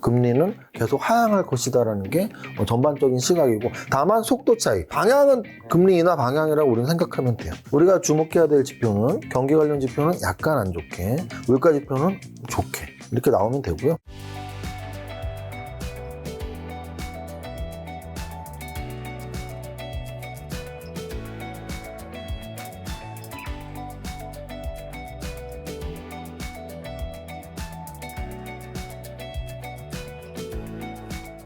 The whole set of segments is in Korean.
금리는 계속 하향할 것이다라는 게 전반적인 시각이고, 다만 속도 차이, 방향은 금리 인하 방향이라고 우리는 생각하면 돼요. 우리가 주목해야 될 지표는 경기 관련 지표는 약간 안 좋게, 물가 지표는 좋게 이렇게 나오면 되고요.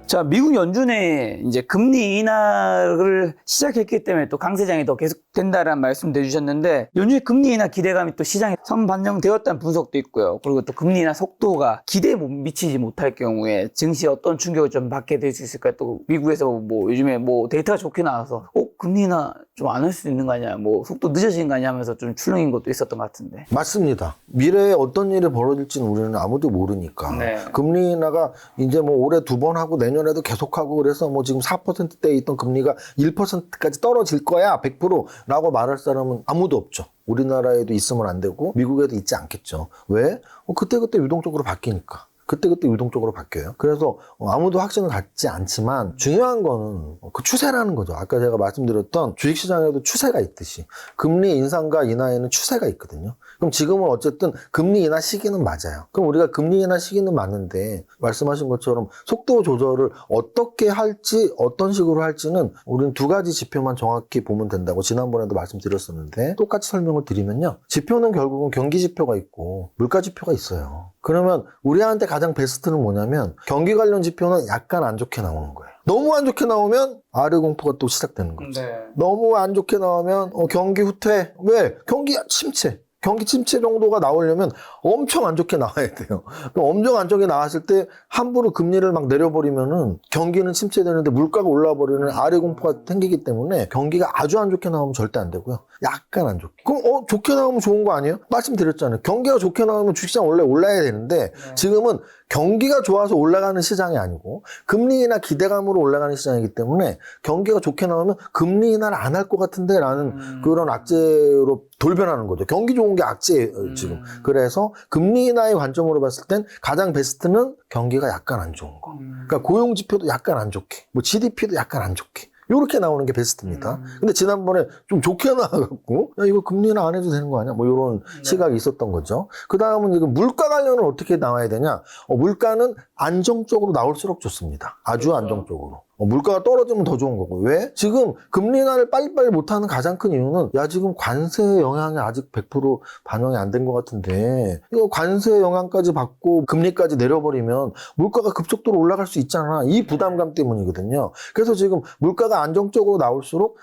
자, 미국 연준에 이제 금리 인하를 시작했기 때문에 또 강세장이 더 계속된다라는 말씀도 해주셨는데, 연준의 금리 인하 기대감이 또 시장에 선반영되었다는 분석도 있고요. 그리고 또 금리 인하 속도가 기대에 미치지 못할 경우에 증시에 어떤 충격을 좀 받게 될 수 있을까요? 또 미국에서 뭐 요즘에 뭐 데이터가 좋게 나와서 금리 인하 좀 안 할 수도 있는 거 아니야, 뭐 속도 늦어지는 거 아니야 하면서 좀 출렁인 것도 있었던 것 같은데. 맞습니다. 미래에 어떤 일이 벌어질지는 우리는 아무도 모르니까. 네. 금리 인하가 이제 뭐 올해 2번 하고 내년에도 계속하고, 그래서 뭐 지금 4%대에 있던 금리가 1%까지 떨어질 거야 100%라고 말할 사람은 아무도 없죠. 우리나라에도 있으면 안 되고 미국에도 있지 않겠죠. 왜? 그때그때 유동적으로 바뀌니까. 그때그때 유동적으로 바뀌어요. 그래서 아무도 확신을 갖지 않지만, 중요한 거는 그 추세라는 거죠. 아까 제가 말씀드렸던 주식시장에도 추세가 있듯이 금리 인상과 인하에는 추세가 있거든요. 그럼 지금은 어쨌든 금리 인하 시기는 맞아요. 그럼 우리가 금리 인하 시기는 맞는데, 말씀하신 것처럼 속도 조절을 어떻게 할지, 어떤 식으로 할지는 우리는 두 가지 지표만 정확히 보면 된다고 지난번에도 말씀드렸었는데, 똑같이 설명을 드리면요, 지표는 결국은 경기 지표가 있고 물가 지표가 있어요. 그러면 우리한테 가장 베스트는 뭐냐면, 경기 관련 지표는 약간 안 좋게 나오는 거예요. 너무 안 좋게 나오면 아르 공포가 또 시작되는 거죠. 네. 너무 안 좋게 나오면 경기 후퇴. 왜? 경기 침체. 경기 침체 정도가 나오려면 엄청 안 좋게 나와야 돼요. 그럼 엄청 안 좋게 나왔을 때 함부로 금리를 막 내려버리면은 경기는 침체되는데 물가가 올라버리는 아래 공포가 생기기 때문에, 경기가 아주 안 좋게 나오면 절대 안 되고요. 약간 안 좋게. 그럼 좋게 나오면 좋은 거 아니에요? 말씀드렸잖아요. 경기가 좋게 나오면 주식시장 원래 올라야 되는데, 지금은 경기가 좋아서 올라가는 시장이 아니고 금리 인하 기대감으로 올라가는 시장이기 때문에, 경기가 좋게 나오면 금리 인하를 안 할 것 같은데 라는 그런 악재로 돌변하는 거죠. 경기 좋은 게 악재예요, 지금. 그래서 금리 인하의 관점으로 봤을 땐 가장 베스트는 경기가 약간 안 좋은 거. 그러니까 고용 지표도 약간 안 좋게, 뭐 GDP도 약간 안 좋게, 요렇게 나오는 게 베스트입니다. 근데 지난번에 좀 좋게 나와갖고, 야, 이거 금리 인하 안 해도 되는 거 아니야? 뭐 요런 시각이 있었던 거죠. 그 다음은 지금 물가 관련은 어떻게 나와야 되냐? 물가는 안정적으로 나올수록 좋습니다. 아주 그렇죠. 안정적으로. 물가가 떨어지면 더 좋은 거고. 왜? 지금 금리 인하를 빨리빨리 못하는 가장 큰 이유는, 야, 지금 관세 영향이 아직 100% 반영이 안 된 것 같은데, 이거 관세 영향까지 받고 금리까지 내려버리면 물가가 급속도로 올라갈 수 있잖아. 이 부담감 때문이거든요. 그래서 지금 물가가 안정적으로 나올수록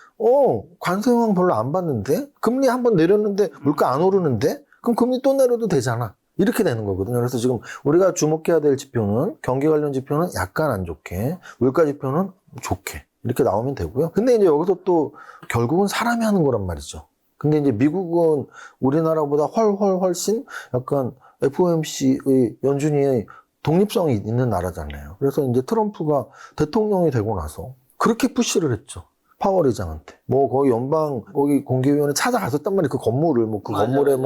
관세 영향 별로 안 받는데, 금리 한번 내렸는데 물가 안 오르는데, 그럼 금리 또 내려도 되잖아. 이렇게 되는 거거든요. 그래서 지금 우리가 주목해야 될 지표는, 경기 관련 지표는 약간 안 좋게, 물가 지표는 좋게 이렇게 나오면 되고요. 근데 이제 여기서 또 결국은 사람이 하는 거란 말이죠. 근데 이제 미국은 우리나라보다 훨씬 약간 FOMC의 연준이 독립성이 있는 나라잖아요. 그래서 이제 트럼프가 대통령이 되고 나서 그렇게 푸시를 했죠. 파월 의장한테. 뭐, 거기 거기 공개위원회 찾아갔었단 말이에요. 그 건물을, 건물에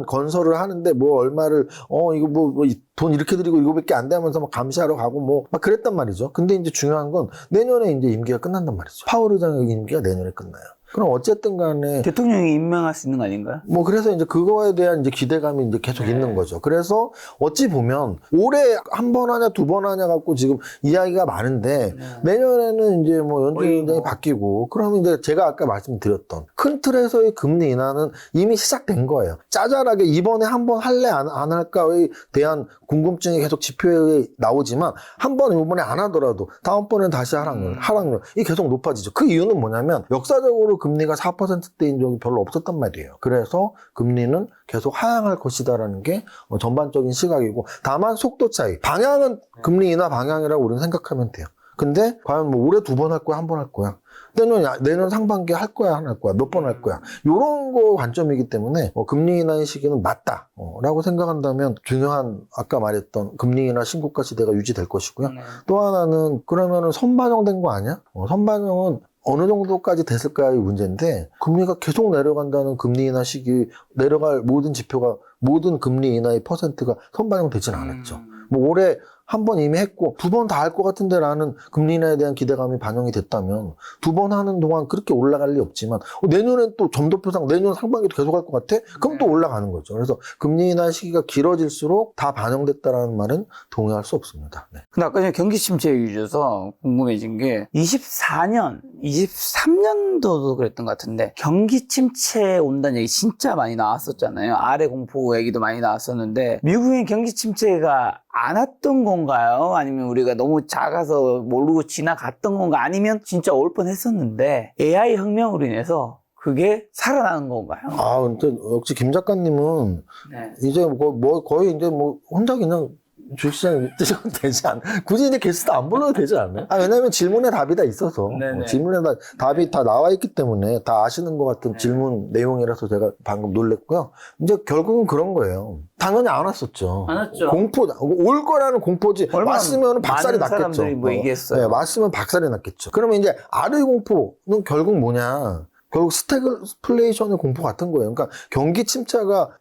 건설을 하는데, 얼마를, 이거 돈 이렇게 드리고 이거밖에 안 돼 하면서 막 감시하러 가고 막 그랬단 말이죠. 근데 이제 중요한 건 내년에 이제 임기가 끝난단 말이죠. 파월 의장의 임기가 내년에 끝나요. 그럼 어쨌든 간에 대통령이 임명할 수 있는 거 아닌가요? 그래서 이제 그거에 대한 이제 기대감이 이제 계속 있는 거죠. 그래서 어찌 보면 올해 한 번 하냐, 2번 하냐 갖고 지금 이야기가 많은데, 내년에는 이제 연준 위원장이 바뀌고, 그러면 이제 제가 아까 말씀드렸던 큰 틀에서의 금리 인하는 이미 시작된 거예요. 짜잘하게 이번에 한 번 할래, 안 할까에 대한 궁금증이 계속 지표에 나오지만, 한 번 이번에 안 하더라도 다음번에는 다시 하락률 이 계속 높아지죠. 그 이유는 뭐냐면, 역사적으로 금리가 4%대인 적이 별로 없었단 말이에요. 그래서 금리는 계속 하향할 것이다라는 게 전반적인 시각이고, 다만 속도 차이, 방향은 금리 인하 방향이라고 우리는 생각하면 돼요. 근데 과연 올해 2번 할 거야, 한 번 할 거야? 내년 상반기에 할 거야, 안 할 거야, 몇 번 할 거야? 요런 거 관점이기 때문에 금리 인하의 시기는 맞다 라고 생각한다면, 중요한 아까 말했던 금리 인하 신고가 시대가 유지될 것이고요. 또 하나는, 그러면은 선반영된 거 아니야? 선반영은 어느 정도까지 됐을까의 문제인데, 금리가 계속 내려간다는 금리 인하 시기, 내려갈 모든 지표가, 모든 금리 인하의 퍼센트가 선반영되진 않았죠. 올해 한 번 이미 했고 두 번 다 할 것 같은데 라는 금리 인하에 대한 기대감이 반영이 됐다면 두 번 하는 동안 그렇게 올라갈 리 없지만 내년엔 또 점도표상 내년 상반기도 계속 할 것 같아? 그럼 또 올라가는 거죠. 그래서 금리 인하 시기가 길어질수록 다 반영됐다라는 말은 동의할 수 없습니다. 네. 근데 아까 전에 경기 침체 얘기 주셔서 궁금해진 게 24년, 23년도도 그랬던 것 같은데 경기 침체 온다는 얘기 진짜 많이 나왔었잖아요. 아래 공포 얘기도 많이 나왔었는데 미국의 경기 침체가 안 왔던 건가요? 아니면 우리가 너무 작아서 모르고 지나갔던 건가? 아니면 진짜 올 뻔했었는데 AI 혁명으로 인해서 그게 살아나는 건가요? 근데 역시 김 작가님은 네. 이제 거의 이제 혼자 그냥 주식시장에 뜨셔도 되지 않나? 굳이 이제 게스트 안 불러도 되지 않나요? 왜냐면 질문에 답이 다 있어서. 네네. 질문에 답이 다 나와 있기 때문에 다 아시는 것 같은 네. 질문 내용이라서 제가 방금 놀랬고요. 이제 결국은 그런 거예요. 당연히 안 왔었죠. 안 왔죠. 공포, 올 거라는 공포지. 왔으면 박살이 많은 났겠죠. 사람들이 뭐 얘기했어요. 네, 왔으면 박살이 났겠죠. 그러면 이제 아래 공포는 결국 뭐냐? 결국 스태그플레이션의 공포 같은 거예요. 그러니까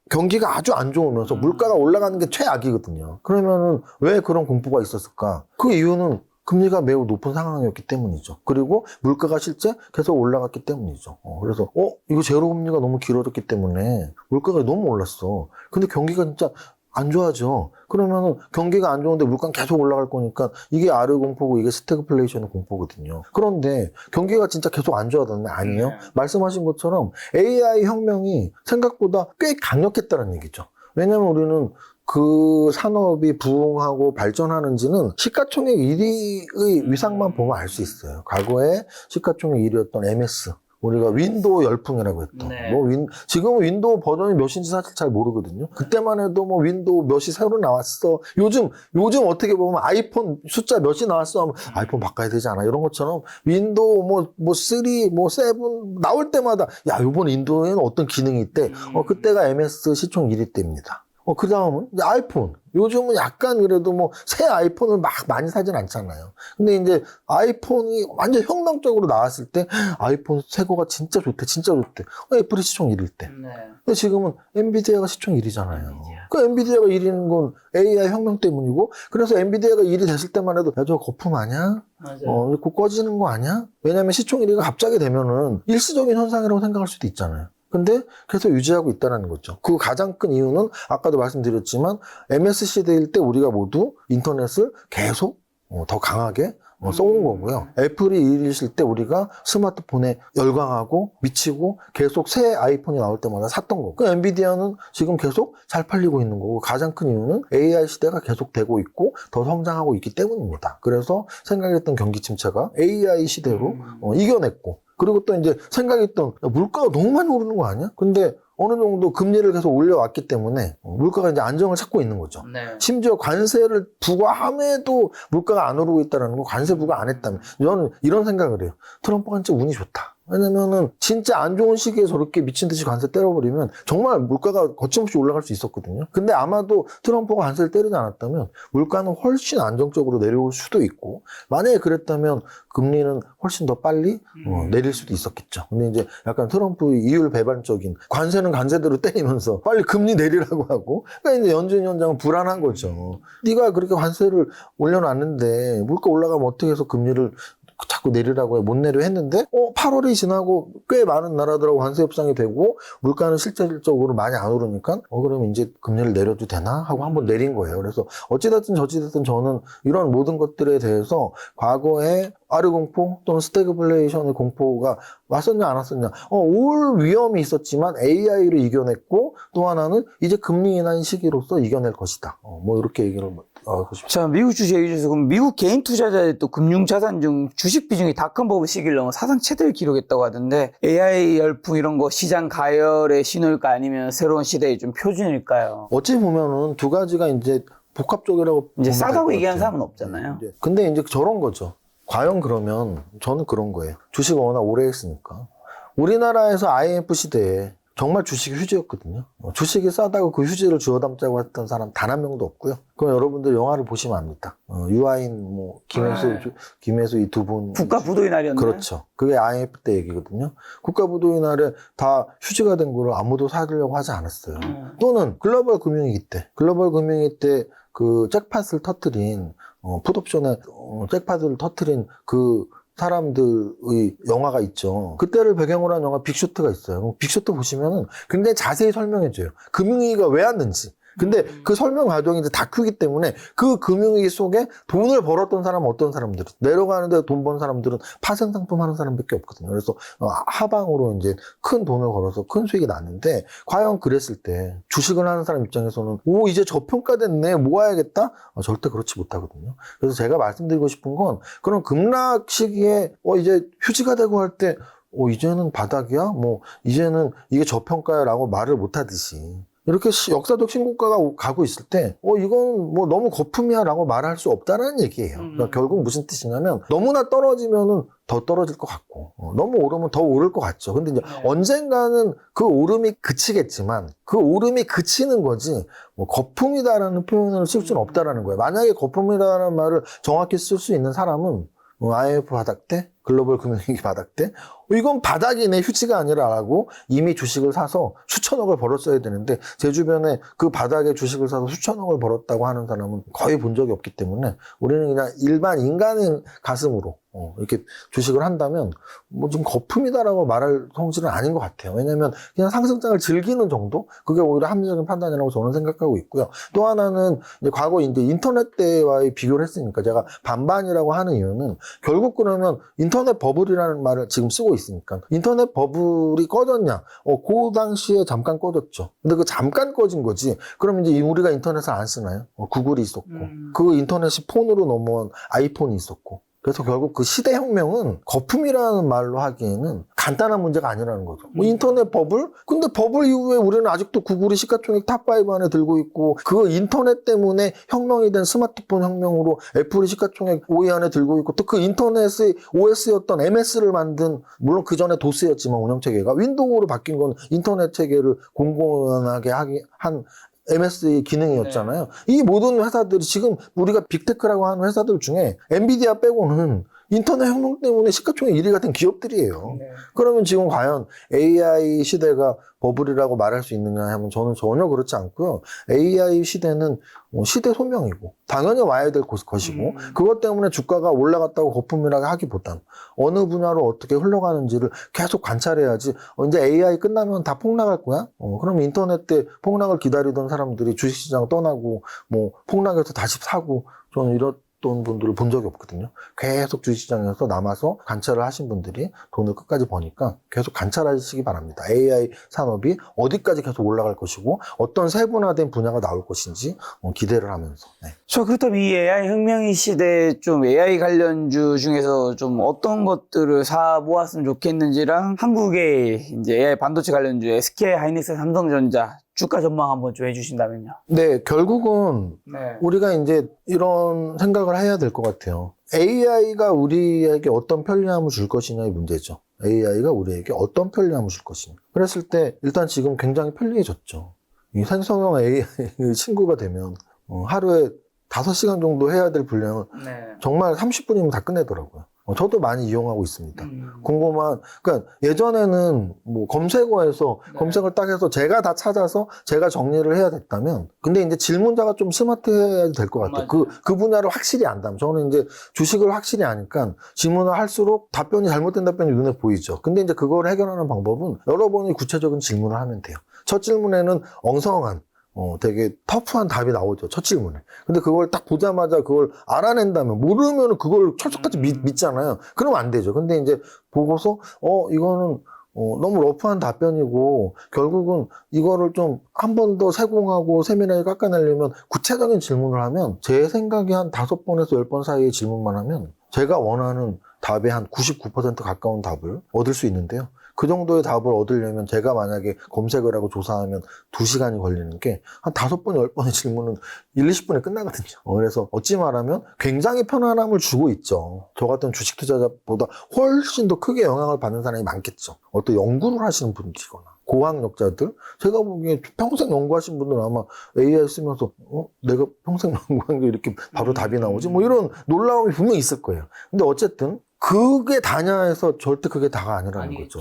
경기가 아주 안 좋으면서 물가가 올라가는 게 최악이거든요. 그러면은 왜 그런 공포가 있었을까? 그 이유는 금리가 매우 높은 상황이었기 때문이죠. 그리고 물가가 실제 계속 올라갔기 때문이죠. 그래서 이거 제로 금리가 너무 길어졌기 때문에 물가가 너무 올랐어. 근데 경기가 진짜 안 좋아져. 그러면은 경기가 안 좋은데 물가는 계속 올라갈 거니까 이게 아르 공포고 이게 스태그플레이션의 공포거든요. 그런데 경기가 진짜 계속 안 좋아졌네? 아니요. 말씀하신 것처럼 AI 혁명이 생각보다 꽤 강력했다는 얘기죠. 왜냐면 우리는 그 산업이 부흥하고 발전하는지는 시가총액 1위의 위상만 보면 알 수 있어요. 과거에 시가총액 1위였던 MS. 우리가 윈도우 열풍이라고 했던. 네. 지금은 윈도우 버전이 몇인지 사실 잘 모르거든요. 그때만 해도 윈도우 몇이 새로 나왔어. 요즘 어떻게 보면 아이폰 숫자 몇이 나왔어 하면 아이폰 바꿔야 되지 않아? 이런 것처럼 윈도우 3, 7 나올 때마다 요번 윈도우에는 어떤 기능이 있대. 그때가 MS 시총 1위 때입니다. 그 다음은 이제 아이폰. 요즘은 약간 그래도 새 아이폰을 막 많이 사진 않잖아요. 근데 이제 아이폰이 완전 혁명적으로 나왔을 때 아이폰 새거가 진짜 좋대. 애플이 시총 1위일 때. 네. 근데 지금은 엔비디아가 시총 1위잖아요. 그 엔비디아가 1위는 건 AI 혁명 때문이고, 그래서 엔비디아가 1위 됐을 때만 해도 야, 저거 거품 아니야? 맞아요. 곧 꺼지는 거 아니야? 왜냐면 시총 1위가 갑자기 되면은 일시적인 현상이라고 생각할 수도 있잖아요. 근데 계속 유지하고 있다는 거죠. 그 가장 큰 이유는 아까도 말씀드렸지만 MS 시대일 때 우리가 모두 인터넷을 계속 더 강하게 써온 거고요. 애플이 1위실 때 우리가 스마트폰에 열광하고 미치고 계속 새 아이폰이 나올 때마다 샀던 거고. 그 엔비디아는 지금 계속 잘 팔리고 있는 거고, 가장 큰 이유는 AI 시대가 계속되고 있고 더 성장하고 있기 때문입니다. 그래서 생각했던 경기 침체가 AI 시대로 이겨냈고, 그리고 또 이제 생각했던 물가가 너무 많이 오르는 거 아니야? 근데 어느 정도 금리를 계속 올려왔기 때문에 물가가 이제 안정을 찾고 있는 거죠. 네. 심지어 관세를 부과함에도 물가가 안 오르고 있다는 거, 관세 부과 안 했다면. 저는 이런 생각을 해요. 트럼프가 진짜 운이 좋다. 왜냐면은 진짜 안 좋은 시기에 저렇게 미친 듯이 관세 때려버리면 정말 물가가 거침없이 올라갈 수 있었거든요. 근데 아마도 트럼프가 관세를 때리지 않았다면 물가는 훨씬 안정적으로 내려올 수도 있고, 만약에 그랬다면 금리는 훨씬 더 빨리 내릴 수도 있었겠죠. 근데 이제 약간 트럼프의 이율 배반적인, 관세는 관세대로 때리면서 빨리 금리 내리라고 하고, 그러니까 이제 연준 위원장은 불안한 거죠. 네가 그렇게 관세를 올려놨는데 물가 올라가면 어떻게 해서 금리를 자꾸 내리라고 해. 못 내려 했는데 8월이 지나고 꽤 많은 나라들하고 관세 협상이 되고 물가는 실질적으로 많이 안 오르니까 그러면 이제 금리를 내려도 되나 하고 한번 내린 거예요. 그래서 어찌됐든 저찌됐든 저는 이런 모든 것들에 대해서 과거에 아르 공포 또는 스태그플레이션의 공포가 왔었냐 안 왔었냐, 올 위험이 있었지만 AI로 이겨냈고, 또 하나는 이제 금리 인하인 시기로서 이겨낼 것이다. 이렇게 얘기를 하고 싶습니다. 자, 미국 주식 얘기 주셔서 그럼 미국 개인 투자자의 또 금융자산 중 주식 비중이 닷컴버블 시기를 넘어 사상 최대를 기록했다고 하던데, AI 열풍 이런 거 시장 가열의 신호일까, 아니면 새로운 시대의 좀 표준일까요? 어찌 보면은 두 가지가 이제 복합적이라고 이제 보면 싸다고 될것 얘기하는 같아요. 사람은 없잖아요. 근데 이제 저런 거죠. 과연 그러면 저는 그런 거예요. 주식을 워낙 오래 했으니까. 우리나라에서 IMF 시대에 정말 주식이 휴지였거든요. 주식이 싸다고 그 휴지를 주워 담자고 했던 사람 단 한 명도 없고요. 그럼 여러분들 영화를 보시면 압니다. 유아인, 김혜수 이 두 분. 국가부도의 날이었나요? 그렇죠. 그게 IMF 때 얘기거든요. 국가부도의 날에 다 휴지가 된 거를 아무도 사려고 하지 않았어요. 또는 글로벌 금융위기 때 그 잭팟을 터뜨린 풋옵션에 잭파드를 터트린 그 사람들의 영화가 있죠. 그때를 배경으로 한 영화 빅쇼트가 있어요. 빅쇼트 보시면은 굉장히 자세히 설명해줘요. 금융위기가 왜 왔는지. 근데 그 설명 과정이 이제 다큐이기 때문에 그 금융위기 속에 돈을 벌었던 사람은 어떤 사람들은 내려가는데 돈 번 사람들은 파생 상품 하는 사람밖에 없거든요. 그래서 하방으로 이제 큰 돈을 걸어서 큰 수익이 났는데 과연 그랬을 때 주식을 하는 사람 입장에서는 오 이제 저평가됐네 모아야겠다? 절대 그렇지 못하거든요. 그래서 제가 말씀드리고 싶은 건 그런 급락 시기에 이제 휴지가 되고 할 때 이제는 바닥이야? 뭐 이제는 이게 저평가야라고 말을 못하듯이 이렇게 역사적 신고가가 가고 있을 때, 이건 뭐 너무 거품이야 라고 말할 수 없다는 얘기예요. 그러니까 결국 무슨 뜻이냐면, 너무나 떨어지면은 더 떨어질 것 같고, 너무 오르면 더 오를 것 같죠. 근데 이제 언젠가는 그 오름이 그치겠지만, 그 오름이 그치는 거지, 뭐 거품이다라는 표현을 쓸 수는 없다라는 거예요. 만약에 거품이라는 말을 정확히 쓸 수 있는 사람은, IMF 바닥 때, 글로벌 금융위기 바닥 때, 이건 바닥이네 휴지가 아니라라고 이미 주식을 사서 수천억을 벌었어야 되는데 제 주변에 그 바닥에 주식을 사서 수천억을 벌었다고 하는 사람은 거의 본 적이 없기 때문에 우리는 그냥 일반 인간의 가슴으로 이렇게 주식을 한다면 뭐 좀 거품이다라고 말할 성질은 아닌 것 같아요. 왜냐하면 그냥 상승장을 즐기는 정도? 그게 오히려 합리적인 판단이라고 저는 생각하고 있고요. 또 하나는 이제 과거 이제 인터넷 때와의 비교를 했으니까 제가 반반이라고 하는 이유는 결국 그러면 인터넷 버블이라는 말을 지금 쓰고 있으니까 인터넷 버블이 꺼졌냐? 그 당시에 잠깐 꺼졌죠. 근데 그 잠깐 꺼진 거지. 그럼 이제 우리가 인터넷을 안 쓰나요? 구글이 있었고 그 인터넷이 폰으로 넘어온 아이폰이 있었고. 그래서 결국 그 시대혁명은 거품이라는 말로 하기에는 간단한 문제가 아니라는 거죠. 뭐 인터넷 버블? 근데 버블 이후에 우리는 아직도 구글이 시가총액 탑5 안에 들고 있고 그 인터넷 때문에 혁명이 된 스마트폰 혁명으로 애플이 시가총액 5위 안에 들고 있고 또 그 인터넷의 OS였던 MS를 만든 물론 그 전에 도스였지만 운영체계가 윈도우로 바뀐 건 인터넷 체계를 공공연하게 한 MS의 기능이었잖아요. 이 모든 회사들이 지금 우리가 빅테크라고 하는 회사들 중에 엔비디아 빼고는 인터넷 혁명 때문에 시가총액 1위가 된 기업들이에요. 그러면 지금 과연 AI 시대가 버블이라고 말할 수 있느냐 하면 저는 전혀 그렇지 않고요. AI 시대는 시대 소명이고 당연히 와야 될 것이고 그것 때문에 주가가 올라갔다고 거품이라고 하기보단 어느 분야로 어떻게 흘러가는지를 계속 관찰해야지 이제 AI 끝나면 다 폭락할 거야? 그럼 인터넷 때 폭락을 기다리던 사람들이 주식시장 떠나고 뭐 폭락해서 다시 사고 저는 이랬던 분들을 본 적이 없거든요. 계속 주식시장에서 남아서 관찰을 하신 분들이 돈을 끝까지 버니까 계속 관찰하시기 바랍니다. AI 산업이 어디까지 계속 올라갈 것이고 어떤 세분화된 분야가 나올 것인지 기대를 하면서. 네. 그렇다면 이 AI 혁명의 시대에 좀 AI 관련주 중에서 좀 어떤 것들을 사 모았으면 좋겠는지랑 한국의 이제 AI 반도체 관련주 SK 하이닉스 삼성전자 주가 전망 한번 좀 해주신다면요. 네, 결국은 우리가 이제 이런 생각을 해야 될 것 같아요. AI가 우리에게 어떤 편리함을 줄 것이냐의 문제죠. AI가 우리에게 어떤 편리함을 줄 것이냐. 그랬을 때 일단 지금 굉장히 편리해졌죠. 이 생성형 AI 친구가 되면 하루에 5시간 정도 해야 될 분량을 정말 30분이면 다 끝내더라고요. 저도 많이 이용하고 있습니다. 그러니까 예전에는 뭐 검색어에서 검색을 딱 해서 제가 다 찾아서 제가 정리를 해야 됐다면, 근데 이제 질문자가 좀 스마트해야 될 것 같아요. 그 분야를 확실히 안다면. 저는 이제 주식을 확실히 아니까 질문을 할수록 답변이 잘못된 답변이 눈에 보이죠. 근데 이제 그걸 해결하는 방법은 여러 번의 구체적인 질문을 하면 돼요. 첫 질문에는 엉성한 되게 터프한 답이 나오죠. 첫 질문에. 근데 그걸 딱 보자마자 그걸 알아낸다면, 모르면 그걸 철석같이 믿잖아요. 그러면 안 되죠. 근데 이제 보고서, 이거는, 너무 러프한 답변이고, 결국은 이거를 좀 한 번 더 세공하고 세밀하게 깎아내려면 구체적인 질문을 하면, 제 생각에 한 5번에서 10번 사이의 질문만 하면, 제가 원하는 답의 한 99% 가까운 답을 얻을 수 있는데요. 그 정도의 답을 얻으려면 제가 만약에 검색을 하고 조사하면 2시간이 걸리는 게 한 5번, 10번의 질문은 1, 20분에 끝나거든요. 그래서 어찌 말하면 굉장히 편안함을 주고 있죠. 저 같은 주식 투자자보다 훨씬 더 크게 영향을 받는 사람이 많겠죠. 어떤 연구를 하시는 분이거나 고학력자들, 제가 보기에 평생 연구하신 분들은 아마 AI 쓰면서 내가 평생 연구한 게 이렇게 바로 답이 나오지? 뭐 이런 놀라움이 분명히 있을 거예요. 근데 어쨌든 그게 다냐 해서 절대 그게 다가 아니라는 거죠.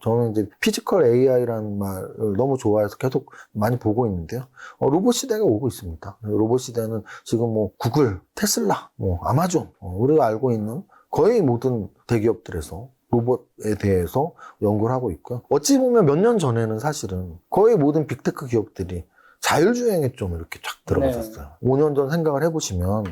저는 이제 피지컬 AI라는 말을 너무 좋아해서 계속 많이 보고 있는데요. 로봇 시대가 오고 있습니다. 로봇 시대는 지금 뭐 구글, 테슬라, 뭐 아마존, 우리가 알고 있는 거의 모든 대기업들에서 로봇에 대해서 연구를 하고 있고요. 어찌 보면 몇 년 전에는 사실은 거의 모든 빅테크 기업들이 자율주행에 좀 이렇게 쫙 들어갔었어요. 5년 전 생각을 해보시면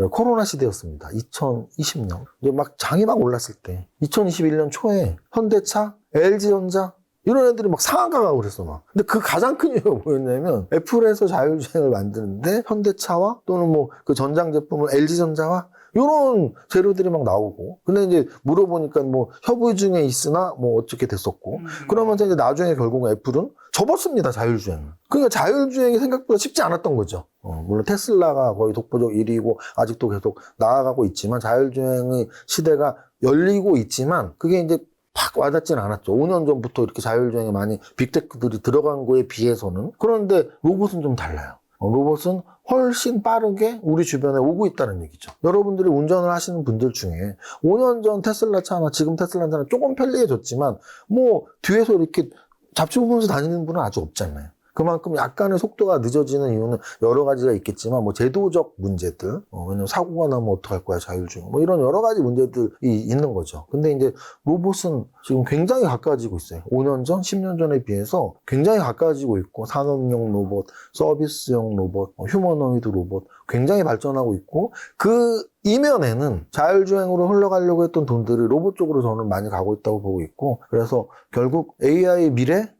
코로나 시대였습니다. 2020년. 이제 막 장이 막 올랐을 때 2021년 초에 현대차, LG전자 이런 애들이 막 상한가가 그랬어 막. 근데 그 가장 큰 이유가 뭐였냐면 애플에서 자율주행을 만드는데 현대차와 또는 뭐 그 전장 제품을 LG전자와 이런 재료들이 막 나오고. 근데 이제 물어보니까 뭐 협의 중에 있으나 뭐 어떻게 됐었고. 그러면서 이제 나중에 결국 애플은 접었습니다, 자율주행을. 그러니까 자율주행이 생각보다 쉽지 않았던 거죠. 물론 테슬라가 거의 독보적 1위고 아직도 계속 나아가고 있지만 자율주행의 시대가 열리고 있지만 그게 이제 팍 와닿지는 않았죠. 5년 전부터 이렇게 자율주행에 많이 빅테크들이 들어간 거에 비해서는. 그런데 로봇은 좀 달라요. 로봇은 훨씬 빠르게 우리 주변에 오고 있다는 얘기죠. 여러분들이 운전을 하시는 분들 중에 5년 전 테슬라 차나 지금 테슬라 차는 조금 편리해졌지만 뭐 뒤에서 이렇게 잡지 보면서 다니는 분은 아주 없잖아요. 그만큼 약간의 속도가 늦어지는 이유는 여러 가지가 있겠지만 뭐 제도적 문제들, 왜냐면 사고가 나면 어떡할 거야 자율주행, 뭐 이런 여러 가지 문제들이 있는 거죠. 근데 이제 로봇은 지금 굉장히 가까워지고 있어요. 5년 전, 10년 전에 비해서 굉장히 가까워지고 있고 산업용 로봇, 서비스용 로봇, 휴머노이드 로봇 굉장히 발전하고 있고 그 이면에는 자율주행으로 흘러가려고 했던 돈들이 로봇 쪽으로 저는 많이 가고 있다고 보고 있고 근래서 결국 AI의 미래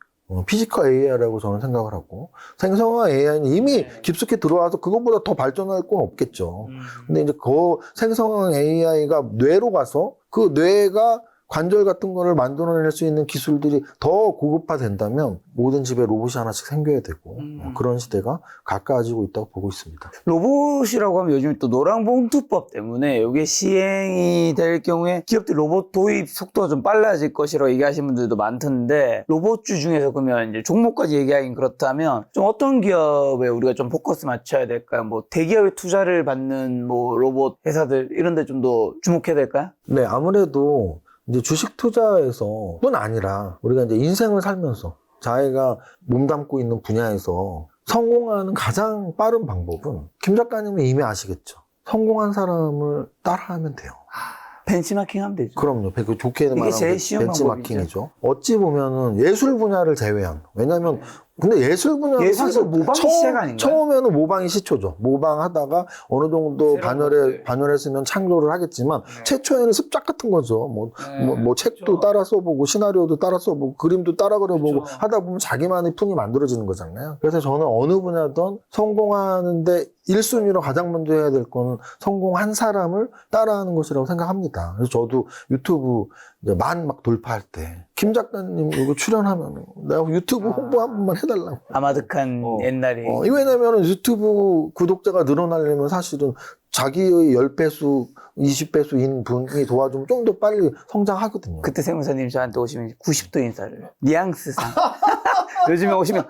피지컬 AI라고 저는 생각을 하고 생성화 AI는 이미 깊숙이 들어와서 그것보다 더 발전할 건 없겠죠. 근데 이제 그 생성화 AI가 뇌로 가서 그 뇌가 관절 같은 거를 만들어낼 수 있는 기술들이 더 고급화된다면 모든 집에 로봇이 하나씩 생겨야 되고 그런 시대가 가까워지고 있다고 보고 있습니다. 로봇이라고 하면 요즘 또 노란봉투법 때문에 이게 시행이 될 경우에 기업들 로봇 도입 속도가 좀 빨라질 것이라고 얘기하시는 분들도 많던데 로봇주 중에서 그러면 이제 종목까지 얘기하긴 그렇다면 좀 어떤 기업에 우리가 좀 포커스 맞춰야 될까요? 뭐 대기업의 투자를 받는 뭐 로봇 회사들 이런 데 좀 더 주목해야 될까요? 네, 아무래도 이제 주식 투자에서 뿐 아니라 우리가 이제 인생을 살면서 자기가 몸담고 있는 분야에서 성공하는 가장 빠른 방법은 김 작가님은 이미 아시겠죠. 성공한 사람을 따라하면 돼요. 벤치마킹 하면 되죠. 그럼요. 그 좋게 이게 말하면 제일 쉬운 벤치마킹이죠. 어찌 보면은 예술 분야를 제외한 왜냐하면 근데 예술 분야는 예술도 사실 모방이 시작 아닌가요? 처음에는 모방이 시초죠. 모방하다가 어느 정도 반열했으면 창조를 하겠지만 최초에는 습작 같은 거죠. 뭐 책도 따라 써보고 시나리오도 따라 써보고 그림도 따라 그려보고 하다 보면 자기만의 풍이 만들어지는 거잖아요. 그래서 저는 어느 분야든 성공하는데 1순위로 가장 먼저 해야 될 거는 성공한 사람을 따라하는 것이라고 생각합니다. 그래서 저도 유튜브 만 막 돌파할 때 김 작가님 이거 출연하면 내가 유튜브 홍보 한 번만 해달라고. 아마득한 옛날에. 왜냐면은 유튜브 구독자가 늘어나려면 사실은 자기의 10배수, 20배수인 분이 도와주면 좀 더 빨리 성장하거든요. 그때 세무사님 저한테 오시면 90도 인사를. 뉘앙스상. 요즘에 오시면,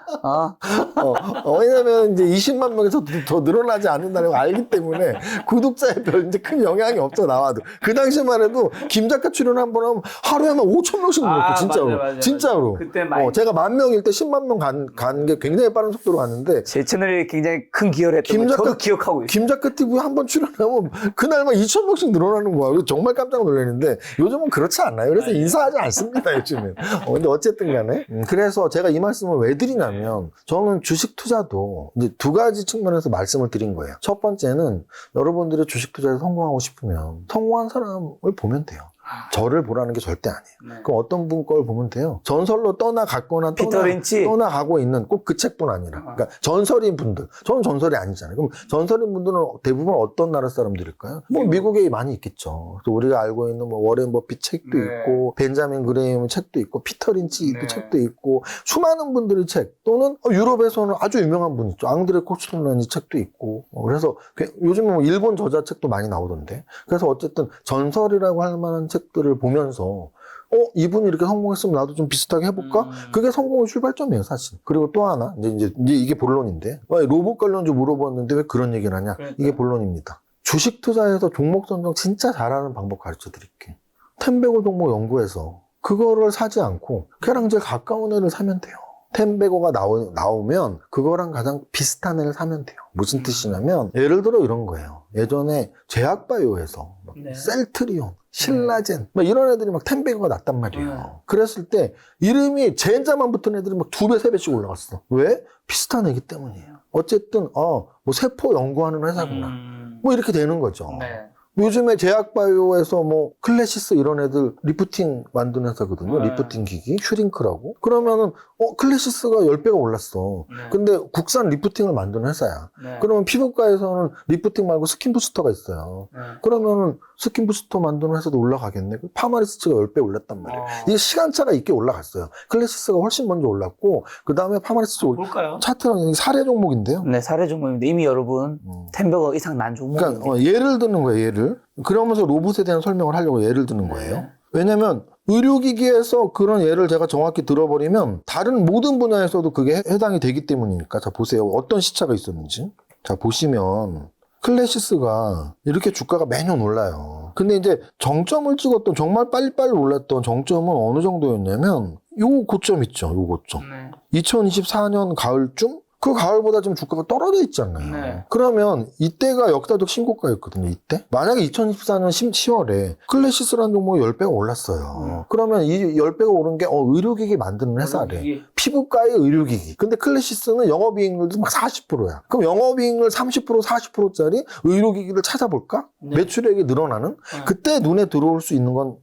왜냐면 이제 20만 명에서 더 늘어나지 않는다는 걸 알기 때문에 구독자에 별 이제 큰 영향이 없죠, 나와도. 그 당시만 해도 김 작가 출연 한 번 하면 하루에 한 5천 명씩 늘었고, 진짜로. 맞아. 진짜로. 그때 많이. 제가 10,000명일 때 10만 명 간 게 굉장히 빠른 속도로 갔는데. 제 채널에 굉장히 큰 기여를 했던 걸 저도 기억하고 있어요. 김 작가 TV 한 번 출연하면 그날만 2,000명씩 늘어나는 거야. 정말 깜짝 놀랐는데 요즘은 그렇지 않아요. 그래서 인사하지 않습니다, 요즘은. 근데 어쨌든 간에. 그래서 제가 이 말씀을 왜 드리냐면 저는 주식 투자도 이제 두 가지 측면에서 말씀을 드린 거예요. 첫 번째는 여러분들이 주식 투자에 성공하고 싶으면 성공한 사람을 보면 돼요. 저를 보라는 게 절대 아니에요. 그럼 어떤 분 걸 보면 돼요. 전설로 떠나갔거나 피터 린치. 떠나가고 있는 꼭 그 책뿐 아니라 그러니까 전설인 분들. 저는 전설이 아니잖아요. 그럼 전설인 분들은 대부분 어떤 나라 사람들일까요? 뭐 미국에 많이 있겠죠. 그래서 우리가 알고 있는 뭐 워렌 버핏 책도 있고 벤자민 그레이엄 책도 있고 피터 린치 책도 있고 수많은 분들의 책 또는 유럽에서는 아주 유명한 분 있죠. 앙드레 코츠론라니 책도 있고 그래서 요즘은 뭐 일본 저자 책도 많이 나오던데 그래서 어쨌든 전설이라고 할 만한 책들을 보면서 이분이 이렇게 성공했으면 나도 좀 비슷하게 해볼까? 그게 성공의 출발점이에요, 사실. 그리고 또 하나, 이제 이게 본론인데. 로봇 관련주 물어봤는데 왜 그런 얘기를 하냐? 이게 본론입니다. 주식 투자에서 종목 선정 진짜 잘하는 방법 가르쳐 드릴게요. 텐베고 종목 연구해서 그거를 사지 않고 걔랑 제일 가까운 애를 사면 돼요. 텐베거가 나오면 그거랑 가장 비슷한 애를 사면 돼요. 무슨 뜻이냐면 예를 들어 이런 거예요. 예전에 제약바이오에서 네. 셀트리온, 신라젠 막 이런 애들이 막 텐베거가 났단 말이에요. 그랬을 때 이름이 제자만 붙은 애들이 막 2배, 3배씩 올라갔어. 왜? 비슷한 애기 때문이에요. 어쨌든 뭐 세포 연구하는 회사구나. 뭐 이렇게 되는 거죠. 네. 요즘에 제약바이오에서 뭐 클래시스 이런 애들 리프팅 만드는 회사거든요. 네. 리프팅 기기, 슈링크라고. 그러면은 클래시스가 10배가 올랐어. 네. 근데 국산 리프팅을 만드는 회사야. 네. 그러면 피부과에서는 리프팅 말고 스킨 부스터가 있어요. 네. 그러면은 스킨 부스터 만드는 회사도 올라가겠네. 파마리스트가 10배 올랐단 말이에요. 이게 시간차가 있게 올라갔어요. 클래시스가 훨씬 먼저 올랐고 그 다음에 파마리스트 볼까요? 차트랑 여기 사례 종목인데요. 네, 사례 종목인데 이미 여러분 텐베거 이상 난 종목입니다. 그러니까 예를 드는 거예요. 예를. 그러면서 로봇에 대한 설명을 하려고 예를 드는 거예요. 네. 왜냐면 의료기기에서 그런 예를 제가 정확히 들어버리면 다른 모든 분야에서도 그게 해당이 되기 때문이니까. 자 보세요. 어떤 시차가 있었는지. 자 보시면 클래시스가 이렇게 주가가 매년 올라요. 근데 이제 정점을 찍었던 정말 빨리빨리 올랐던 정점은 어느 정도였냐면 요 고점 있죠. 요 고점. 네. 2024년 가을쯤? 그 가을보다 좀 주가가 떨어져 있잖아요. 네. 그러면 이때가 역사적 신고가였거든요. 이때. 만약에 2024년 10월에 클래시스라는 종목이 10배가 올랐어요. 그러면 이 10배가 오른 게 의료기기 만드는 회사래. 피부과의 의료기기. 근데 클래시스는 영업이익률도 막 40%야. 그럼 영업이익률 30%, 40%짜리 의료기기를 찾아볼까? 네. 매출액이 늘어나는? 그때 눈에 들어올 수 있는 건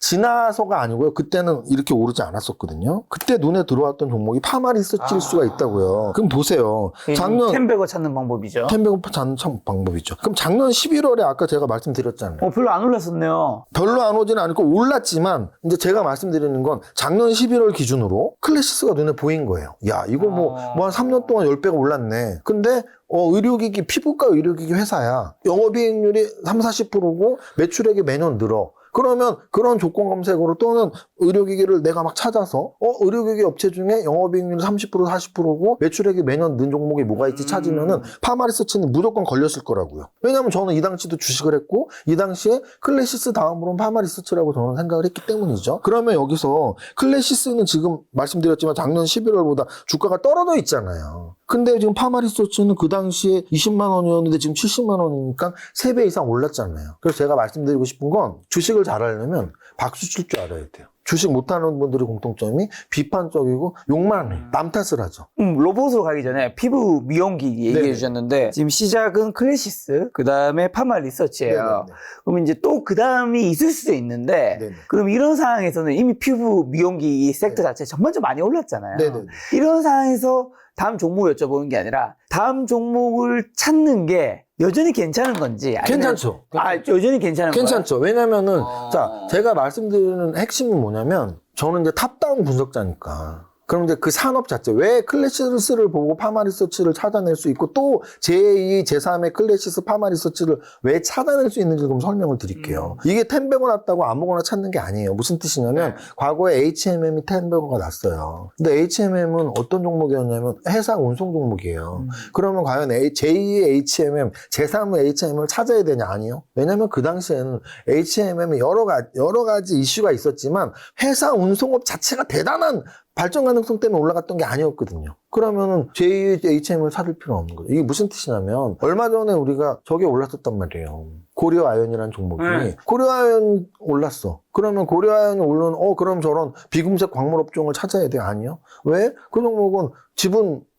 지나서가 아니고요. 그때는 이렇게 오르지 않았었거든요. 그때 눈에 들어왔던 종목이 파마리서치일 수가 있다고요. 그럼 보세요. 작년 텐베거 찾는 방법이죠. 텐베거 찾는 참 방법이죠. 그럼 작년 11월에 아까 제가 말씀드렸잖아요. 별로 안 올랐었네요. 별로 안 오지는 않고 올랐지만 이제 제가 말씀드리는 건 작년 11월 기준으로 클래시스가 눈에 보인 거예요. 야 이거 뭐 한 3년 동안 10배가 올랐네. 근데 의료기기 피부과 의료기기 회사야. 영업이익률이 30-40%고 매출액이 매년 늘어. 그러면 그런 조건 검색으로 또는 의료기기를 내가 막 찾아서 의료기기 업체 중에 영업이익률 30% 40%고 매출액이 매년 는 종목이 뭐가 있지 찾으면은 파마리서치는 무조건 걸렸을 거라고요. 왜냐면 저는 이 당시도 주식을 했고 이 당시에 클래시스 다음으로는 파마리서치라고 저는 생각을 했기 때문이죠. 그러면 여기서 클래시스는 지금 말씀드렸지만 작년 11월보다 주가가 떨어져 있잖아요. 근데 지금 파마리서치는 그 당시에 20만 원이었는데 지금 70만 원이니까 3배 이상 올랐잖아요. 그래서 제가 말씀드리고 싶은 건 주식을 잘하려면 박수 칠 줄 알아야 돼요. 주식 못하는 분들의 공통점이 비판적이고 욕만 해요. 남 탓을 하죠. 로봇으로 가기 전에 피부 미용기기 얘기해 네네. 주셨는데 지금 시작은 클래시스, 그 다음에 파마 리서치예요. 네네네. 그럼 이제 또 그 다음이 있을 수도 있는데 네네. 그럼 이런 상황에서는 이미 피부 미용기 이 섹터 네. 자체 전반적으로 많이 올랐잖아요. 네네. 이런 상황에서 다음 종목을 여쭤보는 게 아니라 다음 종목을 찾는 게 여전히 괜찮은 건지 아니면 괜찮죠. 여전히 괜찮은 거예요? 괜찮죠. 왜냐면은 어. 자 제가 말씀드리는 핵심이 뭐냐면 저는 이제 탑다운 분석자니까. 그럼 이제 그 산업 자체, 왜 클래시스를 보고 파마리서치를 찾아낼 수 있고 또 제2, 제3의 클래시스 파마리서치를 왜 찾아낼 수 있는지 좀 설명을 드릴게요. 이게 텐베거 났다고 아무거나 찾는 게 아니에요. 무슨 뜻이냐면 과거에 HMM이 텐베거가 났어요. 근데 HMM은 어떤 종목이었냐면 해상 운송 종목이에요. 그러면 과연 제2의 HMM, 제3의 HMM을 찾아야 되냐? 아니요. 왜냐면 그 당시에는 HMM이 여러 가지 이슈가 있었지만 해상 운송업 자체가 대단한 발전 가능성 때문에 올라갔던 게 아니었거든요. 그러면은 제2의 HM을 찾을 필요는 없는 거죠. 이게 무슨 뜻이냐면 얼마 전에 우리가 저게 올랐었단 말이에요. 고려아연이라는 종목이. 고려아연 올랐어. 그러면 고려아연이 오르면 그럼 저런 비금색 광물 업종을 찾아야 돼? 아니요. 왜? 그 종목은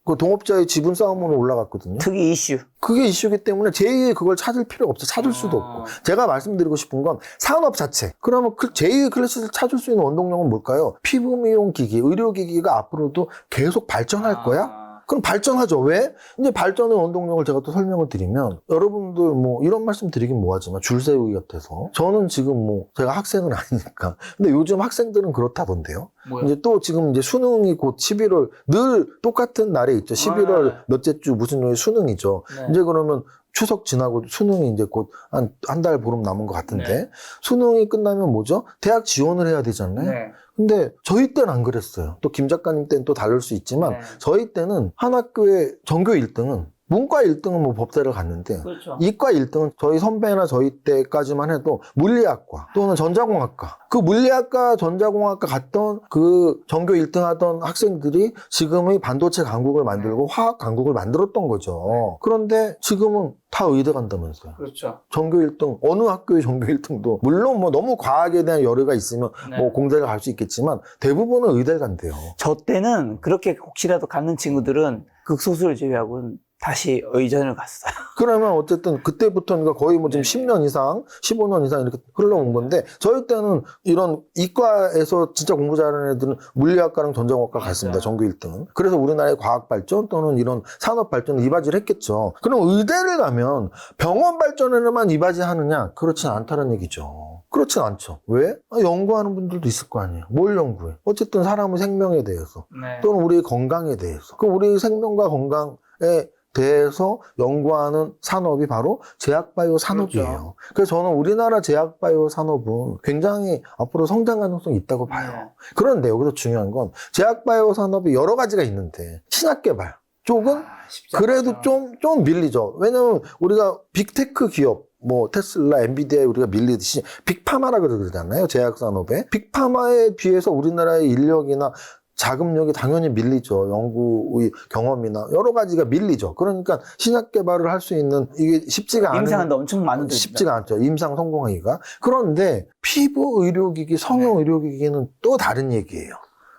그 동업자의 지분 싸움으로 올라갔거든요. 특이 이슈. 그게 이슈이기 때문에 제2의 그걸 찾을 필요가 없어. 찾을 수도 없고. 제가 말씀드리고 싶은 건 산업 자체. 그러면 제2의 클래스를 찾을 수 있는 원동력은 뭘까요? 피부 미용 기기, 의료기기가 앞으로도 계속 발전할 거야? 그럼 발전하죠. 왜? 이제 발전의 원동력을 제가 또 설명을 드리면 여러분들 뭐 이런 말씀 드리긴 뭐하지만 줄 세우기 같아서 저는 지금 뭐 제가 학생은 아니니까 근데 요즘 학생들은 그렇다던데요. 뭐요? 이제 또 지금 이제 수능이 곧 11월 늘 똑같은 날에 있죠. 11월 몇째 주 무슨 요일 수능이죠. 네. 이제 그러면 추석 지나고 수능이 이제 곧 한 달 보름 남은 것 같은데 네. 수능이 끝나면 뭐죠? 대학 지원을 해야 되잖아요. 네. 근데 저희 때는 안 그랬어요. 또 김 작가님 때는 또 다를 수 있지만 네. 저희 때는 한 학교의 전교 1등은 문과 1등은 뭐 법대를 갔는데 그렇죠. 이과 1등은 저희 선배나 저희 때까지만 해도 물리학과 또는 전자공학과 그 물리학과 전자공학과 갔던 그 전교 1등 하던 학생들이 지금의 반도체 강국을 만들고 화학 강국을 만들었던 거죠. 그런데 지금은 다 의대 간다면서요. 그렇죠. 전교 1등, 어느 학교의 전교 1등도, 물론 뭐 너무 과학에 대한 열의가 있으면 네. 뭐 공대를 갈 수 있겠지만 대부분은 의대를 간대요. 저 때는 그렇게 혹시라도 갖는 친구들은 극소수를 제외하고는 다시 의전을 갔어요. 그러면 어쨌든 그때부터는 거의 뭐 지금 네. 10년 이상, 15년 이상 이렇게 흘러온 건데 저희 때는 이런 이과에서 진짜 공부 잘하는 애들은 물리학과랑 전자공학과 갔습니다. 전교 1등은. 그래서 우리나라의 과학 발전 또는 이런 산업 발전을 이바지를 했겠죠. 그럼 의대를 가면 병원 발전에만 이바지 하느냐? 그렇진 않다는 얘기죠. 그렇진 않죠. 왜? 연구하는 분들도 있을 거 아니에요. 뭘 연구해? 어쨌든 사람의 생명에 대해서 네. 또는 우리의 건강에 대해서. 그 우리 생명과 건강에 대해서 연구하는 산업이 바로 제약바이오 산업이에요. 그렇죠. 그래서 저는 우리나라 제약바이오 산업은 굉장히 앞으로 성장 가능성이 있다고 봐요. 그런데 여기서 중요한 건 제약바이오 산업이 여러 가지가 있는데 신약개발 쪽은 쉽지 그래도 않죠. 좀 밀리죠. 왜냐면 우리가 빅테크 기업 뭐 테슬라, 엔비디아에 우리가 밀리듯이 빅파마라 그러잖아요. 제약산업에. 빅파마에 비해서 우리나라의 인력이나 자금력이 당연히 밀리죠. 연구의 경험이나 여러 가지가 밀리죠. 그러니까 신약 개발을 할 수 있는 이게 쉽지가 않은 임상한데 엄청 많은데 쉽지가 않죠. 임상 성공하기가. 그런데 피부 의료기기, 성형 의료기기는 또 다른 얘기예요.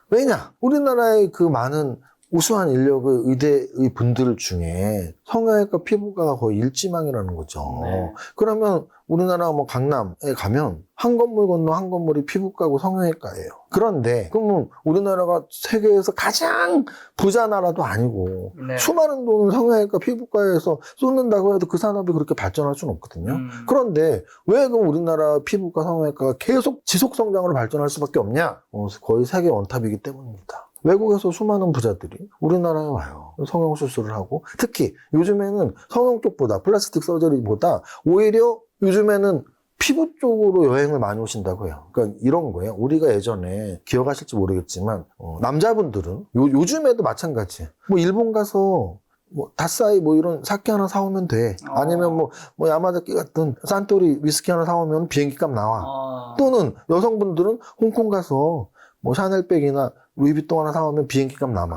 왜냐? 우리나라의 그 많은 우수한 인력의 의대의 분들 중에 성형외과 피부과가 거의 일지망이라는 거죠. 네. 그러면 우리나라 뭐 강남에 가면 한 건물 건너 한 건물이 피부과고 성형외과예요. 그런데 그러면 우리나라가 세계에서 가장 부자 나라도 아니고 네. 수많은 돈을 성형외과 피부과에서 쏟는다고 해도 그 산업이 그렇게 발전할 수는 없거든요. 그런데 왜 그럼 우리나라 피부과 성형외과가 계속 지속 성장으로 발전할 수밖에 없냐? 거의 세계 원탑이기 때문입니다. 외국에서 수많은 부자들이 우리나라에 와요. 성형 수술을 하고 특히 요즘에는 성형 쪽보다 플라스틱 서저리보다 오히려 요즘에는 피부 쪽으로 여행을 많이 오신다고 해요. 그러니까 이런 거예요. 우리가 예전에 기억하실지 모르겠지만 남자분들은 요즘에도 마찬가지. 뭐 일본 가서 뭐 다싸이 뭐 이런 사케 하나 사오면 돼. 아니면 뭐 야마자키 같은 산토리 위스키 하나 사오면 비행기값 나와. 또는 여성분들은 홍콩 가서 뭐 샤넬백이나 루이비통 하나 사오면 비행기값 남아.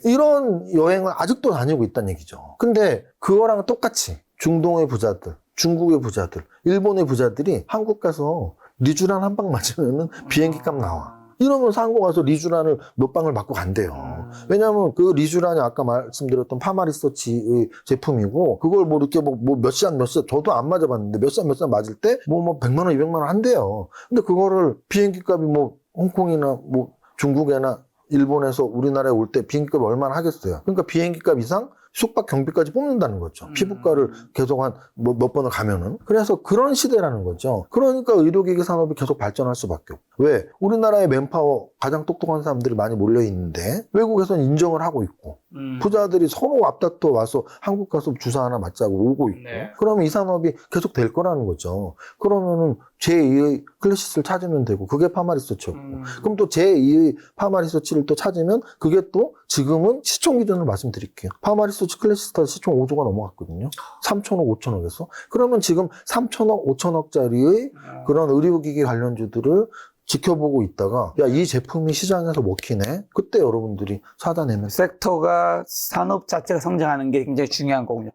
이런 여행을 아직도 다니고 있다는 얘기죠. 근데 그거랑 똑같이 중동의 부자들, 중국의 부자들, 일본의 부자들이 한국 가서 리쥬란 한 방 맞으면 비행기값 나와. 이러면서 한국 가서 리쥬란을 몇 방을 맞고 간대요. 왜냐하면 그 리쥬란이 아까 말씀드렸던 파마리서치의 제품이고 그걸 뭐 이렇게 뭐 몇 시간 저도 안 맞아봤는데 몇 시간 맞을 때 뭐 100만 원, 200만 원 한대요. 근데 그거를 비행기값이 뭐 홍콩이나 뭐 중국이나 일본에서 우리나라에 올 때 비행기값이 얼마나 하겠어요. 그러니까 비행기값 이상 숙박 경비까지 뽑는다는 거죠. 피부과를 계속 몇 번을 가면은. 그래서 그런 시대라는 거죠. 그러니까 의료기기 산업이 계속 발전할 수밖에 없고. 왜? 우리나라의 맨파워 가장 똑똑한 사람들이 많이 몰려 있는데 외국에서는 인정을 하고 있고 부자들이 서로 앞다퉈 와서 한국 가서 주사 하나 맞자고 오고 있고. 네. 그러면 이 산업이 계속 될 거라는 거죠. 그러면은 제2의 클래시스를 찾으면 되고 그게 파마리서치였고 그럼 또 제2의 파마리서치를 또 찾으면 그게 또 지금은 시총 기준으로 말씀드릴게요. 파마리서치 클래시스가 시총 5조가 넘어갔거든요. 3천억, 5천억에서. 그러면 지금 3천억, 5천억짜리의 그런 의료기기 관련주들을 지켜보고 있다가 야, 이 제품이 시장에서 먹히네. 그때 여러분들이 사다 내면 섹터가 산업 자체가 성장하는 게 굉장히 중요한 거군요.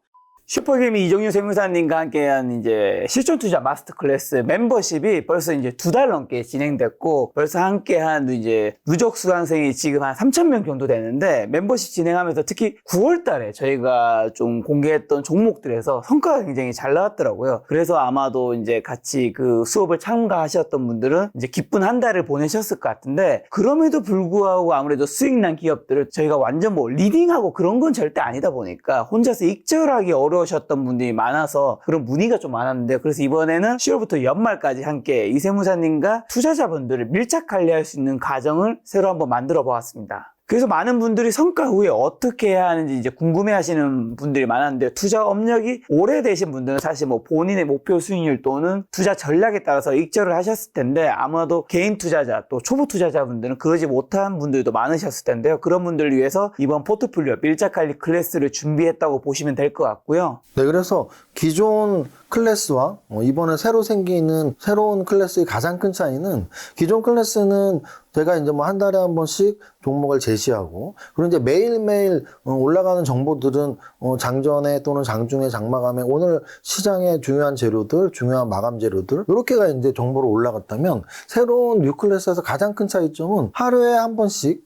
슈퍼게임이 이정윤 세무사님과 함께한 이제 실전 투자 마스터 클래스 멤버십이 벌써 이제 2달 넘게 진행됐고 벌써 함께한 이제 누적 수강생이 지금 한 3,000명 정도 되는데 멤버십 진행하면서 특히 9월 달에 저희가 좀 공개했던 종목들에서 성과가 굉장히 잘 나왔더라고요. 그래서 아마도 이제 같이 그 수업을 참가하셨던 분들은 이제 기쁜 한 달을 보내셨을 것 같은데 그럼에도 불구하고 아무래도 수익난 기업들을 저희가 완전 뭐 리딩하고 그런 건 절대 아니다 보니까 혼자서 익절하기 어려우셨던 분들이 많아서 그런 문의가 좀 많았는데 그래서 이번에는 10월부터 연말까지 함께 이세무사님과 투자자분들을 밀착 관리할 수 있는 과정을 새로 한번 만들어 보았습니다. 그래서 많은 분들이 성과 후에 어떻게 해야 하는지 이제 궁금해 하시는 분들이 많았는데, 투자 업력이 오래되신 분들은 사실 뭐 본인의 목표 수익률 또는 투자 전략에 따라서 익절을 하셨을 텐데, 아마도 개인 투자자 또 초보 투자자분들은 그러지 못한 분들도 많으셨을 텐데요. 그런 분들을 위해서 이번 포트폴리오 밀착관리 클래스를 준비했다고 보시면 될 것 같고요. 네, 그래서 기존 클래스와 이번에 새로 생기는 새로운 클래스의 가장 큰 차이는, 기존 클래스는 제가 이제 뭐 한 달에 한 번씩 종목을 제시하고, 그리고 이제 매일매일 올라가는 정보들은 장전에 또는 장중에 장마감에 오늘 시장의 중요한 재료들, 중요한 마감 재료들, 이렇게가 이제 정보로 올라갔다면, 새로운 뉴 클래스에서 가장 큰 차이점은 하루에 한 번씩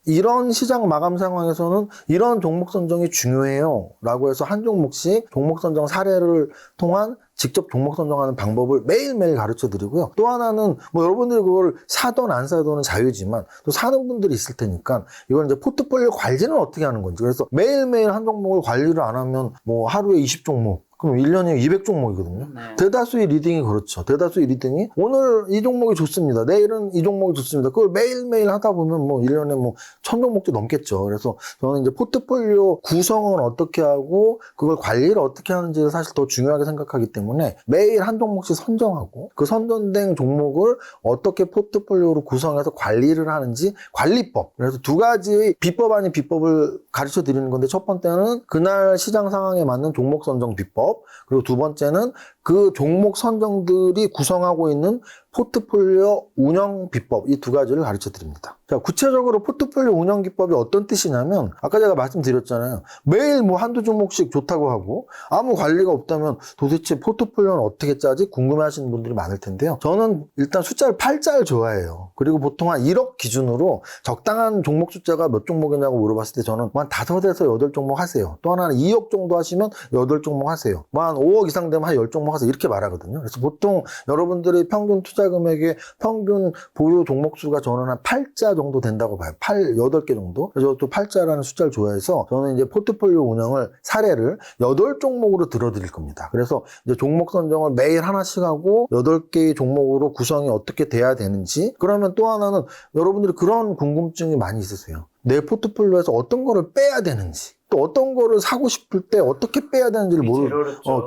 이런 시장 마감 상황에서는 이런 종목 선정이 중요해요 라고 해서 한 종목씩 종목 선정 사례를 통한 직접 종목 선정하는 방법을 매일매일 가르쳐 드리고요. 또 하나는 뭐 여러분들이 그걸 사든 안 사든 자유지만, 또 사는 분들이 있을 테니까 이걸 이제 포트폴리오 관리는 어떻게 하는 건지, 그래서 매일매일 한 종목을 관리를 안 하면 뭐 하루에 20종목, 그럼 1년에 200종목이거든요. 네. 대다수의 리딩이 그렇죠. 대다수의 리딩이 오늘 이 종목이 좋습니다. 내일은 이 종목이 좋습니다. 그걸 매일매일 하다 보면 뭐 1년에 뭐 1000종목도 넘겠죠. 그래서 저는 이제 포트폴리오 구성은 어떻게 하고 그걸 관리를 어떻게 하는지를 사실 더 중요하게 생각하기 때문에 매일 한 종목씩 선정하고, 그 선정된 종목을 어떻게 포트폴리오로 구성해서 관리를 하는지 관리법. 그래서 두 가지의 비법 아닌 비법을 가르쳐 드리는 건데, 첫 번째는 그날 시장 상황에 맞는 종목 선정 비법, 그리고 두 번째는 그 종목 선정들이 구성하고 있는 포트폴리오 운영 비법, 이 두 가지를 가르쳐 드립니다. 자, 구체적으로 포트폴리오 운영 기법이 어떤 뜻이냐면, 아까 제가 말씀드렸잖아요. 매일 뭐 한두 종목씩 좋다고 하고 아무 관리가 없다면 도대체 포트폴리오는 어떻게 짜지? 궁금해 하시는 분들이 많을 텐데요. 저는 일단 숫자를 8자를 좋아해요. 그리고 보통 한 1억 기준으로 적당한 종목 숫자가 몇 종목이냐고 물어봤을 때 저는 한 5에서 8종목 하세요. 또 하나는 2억 정도 하시면 8종목 하세요. 뭐 한 5억 이상 되면 한 10종목 하세요. 이렇게 말하거든요. 그래서 보통 여러분들의 평균 투자 금액의 평균 보유 종목 수가 저는 한 8자 정도 된다고 봐요. 8개 정도. 그래서 또 8자라는 숫자를 좋아해서 저는 이제 포트폴리오 운영을 사례를 8종목으로 들어드릴 겁니다. 그래서 이제 종목 선정을 매일 하나씩 하고 8개의 종목으로 구성이 어떻게 돼야 되는지. 그러면 또 하나는 여러분들이 그런 궁금증이 많이 있으세요. 내 포트폴리오에서 어떤 거를 빼야 되는지, 또 어떤 거를 사고 싶을 때 어떻게 빼야 되는지를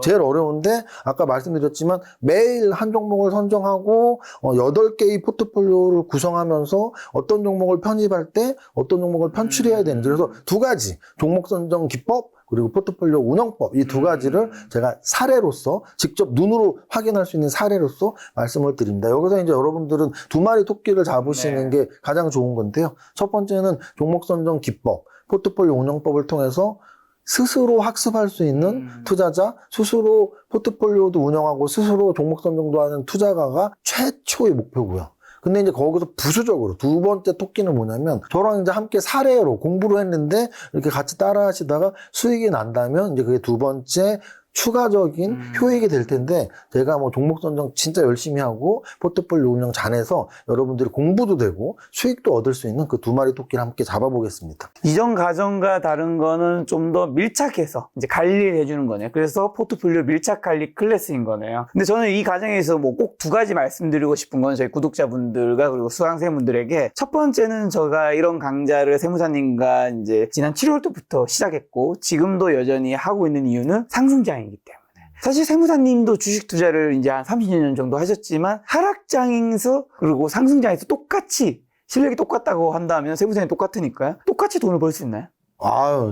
제일 어려운데, 아까 말씀드렸지만 매일 한 종목을 선정하고 8개의 포트폴리오를 구성하면서 어떤 종목을 편입할 때 어떤 종목을 편출해야 되는지, 그래서 두 가지, 종목 선정 기법 그리고 포트폴리오 운영법, 이 두 가지를 제가 사례로서 직접 눈으로 확인할 수 있는 사례로서 말씀을 드립니다. 여기서 이제 여러분들은 두 마리 토끼를 잡으시는 게 가장 좋은 건데요. 첫 번째는 종목 선정 기법, 포트폴리오 운영법을 통해서 스스로 학습할 수 있는 투자자, 스스로 포트폴리오도 운영하고 스스로 종목 선정도 하는 투자가가 최초의 목표고요. 근데 이제 거기서 부수적으로 두 번째 토끼는 뭐냐면, 저랑 이제 함께 사례로 공부를 했는데 이렇게 같이 따라 하시다가 수익이 난다면 이제 그게 두 번째 추가적인 효익이 될 텐데, 제가 뭐 종목 선정 진짜 열심히 하고 포트폴리오 운영 잘해서 여러분들이 공부도 되고 수익도 얻을 수 있는 그 두 마리 토끼를 함께 잡아보겠습니다. 이전 과정과 다른 거는 좀 더 밀착해서 이제 관리를 해주는 거네요. 그래서 포트폴리오 밀착 관리 클래스인 거네요. 근데 저는 이 과정에서 뭐 꼭 두 가지 말씀드리고 싶은 건 저희 구독자분들과 그리고 수강생분들에게, 첫 번째는 제가 이런 강좌를 세무사님과 이제 지난 7월 때부터 시작했고 지금도 여전히 하고 있는 이유는 상승장이기 때문에. 사실 세무사님도 주식 투자를 이제 한 30년 정도 하셨지만, 하락장에서 그리고 상승장에서 똑같이 실력이 똑같다고 한다면 세무사님 똑같으니까요. 똑같이 돈을 벌 수 있나요?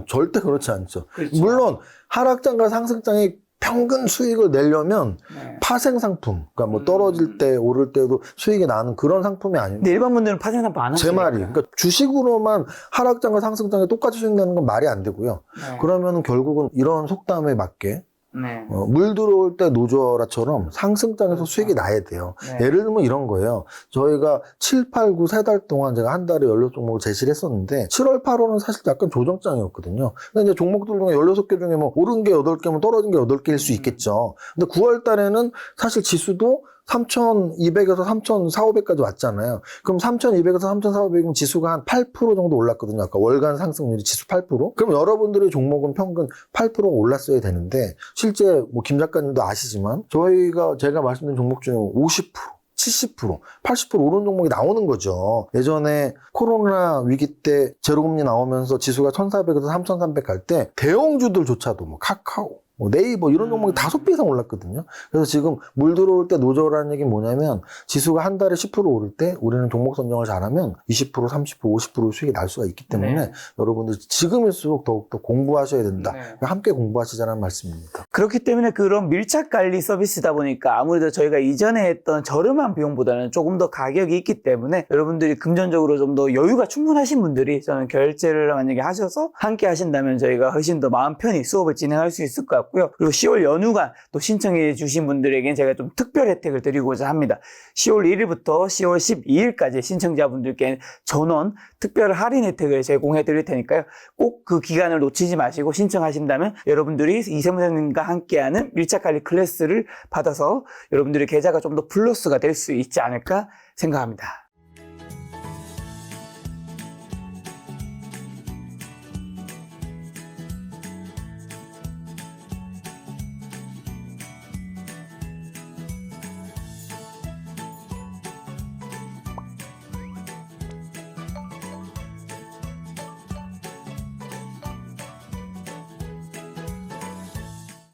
절대 그렇지 않죠. 그렇죠. 물론 하락장과 상승장이 평균 수익을 내려면 네. 파생 상품, 그러니까 뭐 떨어질 때 오를 때도 수익이 나는 그런 상품이 아닙니다. 근데 일반 분들은 파생 상품 안 하시니까. 제 말이, 그러니까 주식으로만 하락장과 상승장에 똑같이 수익 내는 건 말이 안 되고요. 네. 그러면 결국은 이런 속담에 맞게 네. 물 들어올 때 노져라처럼 상승장에서 그렇죠. 수익이 나야 돼요. 네. 예를 들면 이런 거예요. 저희가 7, 8, 9, 3달 동안 제가 한 달에 16종목을 제시를 했었는데, 7월, 8월은 사실 약간 조정장이었거든요. 근데 이제 종목들 중에 16개 중에 뭐 오른 게 8개면 떨어진 게 8개일 수 있겠죠. 근데 9월 달에는 사실 지수도 3,200에서 3,400까지 왔잖아요. 그럼 3,200에서 3,400이면 지수가 한 8% 정도 올랐거든요. 아까 월간 상승률이 지수 8%. 그럼 여러분들의 종목은 평균 8%가 올랐어야 되는데, 실제 뭐 김 작가님도 아시지만 제가 말씀드린 종목 중에 50%, 70%, 80% 오른 종목이 나오는 거죠. 예전에 코로나 위기 때 제로금리 나오면서 지수가 1,400에서 3,300 갈 때 대형주들조차도 뭐 카카오, 뭐 네이버 이런 종목이 5배 이상 올랐거든요. 그래서 지금 물 들어올 때 노저라는 얘기는 뭐냐면 지수가 한 달에 10% 오를 때 우리는 종목 선정을 잘하면 20%, 30%, 50% 수익이 날 수가 있기 때문에 네. 여러분들 지금일수록 더욱더 공부하셔야 된다. 네. 함께 공부하시자는 말씀입니다. 그렇기 때문에 그런 밀착 관리 서비스다 보니까 아무래도 저희가 이전에 했던 저렴한 비용보다는 조금 더 가격이 있기 때문에 여러분들이 금전적으로 좀 더 여유가 충분하신 분들이 저는 결제를 만약에 하셔서 함께 하신다면 저희가 훨씬 더 마음 편히 수업을 진행할 수 있을 것 같고요. 그리고 10월 연휴가 또 신청해 주신 분들에게는 제가 좀 특별 혜택을 드리고자 합니다. 10월 1일부터 10월 12일까지 신청자분들께 전원 특별 할인 혜택을 제공해 드릴 테니까요. 꼭 그 기간을 놓치지 마시고 신청하신다면 여러분들이 이세무사님과 함께하는 밀착관리 클래스를 받아서 여러분들의 계좌가 좀 더 플러스가 될 수 있지 않을까 생각합니다.